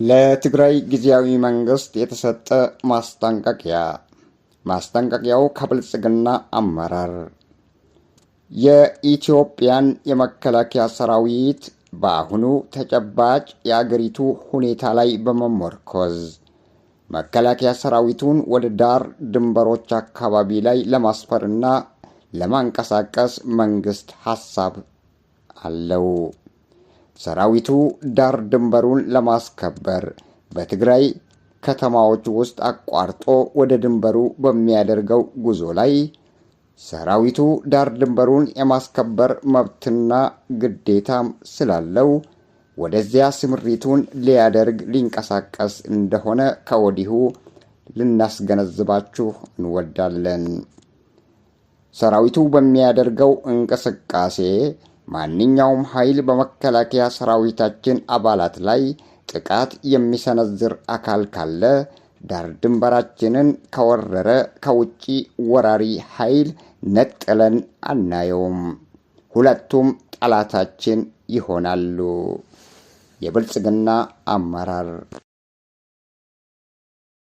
ለትግራይ ጊዜያዊ መንግስት የተሰጠ ማስጠንቀቂያ። ማስጠንቀቂያው ከብልጽግና አመራር የኢትዮጵያን የመከላከያ ሰራዊት በአሁኑ ተጨባጭ የአገሪቱ ሁኔታ ላይ በመመርኮዝ መከላከያ ሰራዊቱን ወደ ዳር ድንበሮች አካባቢ ላይ ለማስፈርና ለማንቀሳቀስ መንግስት ሐሳብ አለው። ሰራዊቱ ዳር ድንበሩን ለማስከበር በትግራይ ከተማዎች ውስጥ አቋርጦ ወደ ድንበሩ በሚያደርገው ጉዞ ላይ ሰራዊቱ ዳር ድንበሩን የማስከበር መብትና ግዴታም ስላለው ወደዚያ ስምሪቱን ሊንቀሳቀስ እንደሆነ ከወዲሁ ልናስገነዝባችሁ እንወዳለን። ሰራዊቱ በሚያደርገው እንቅስቃሴ ማንኛውም ኃይል በመከላከያ ሰራዊታችን አባላት ላይ ጥቃት የሚሰነዝር አካል ካለ ዳር ድንበራችንን ከወረረ ከውጪ ወራሪ ኃይል ነጥለን አናየውም። ሁለቱም ጠላታችን ይሆናሉ። የብልጽግና አመራር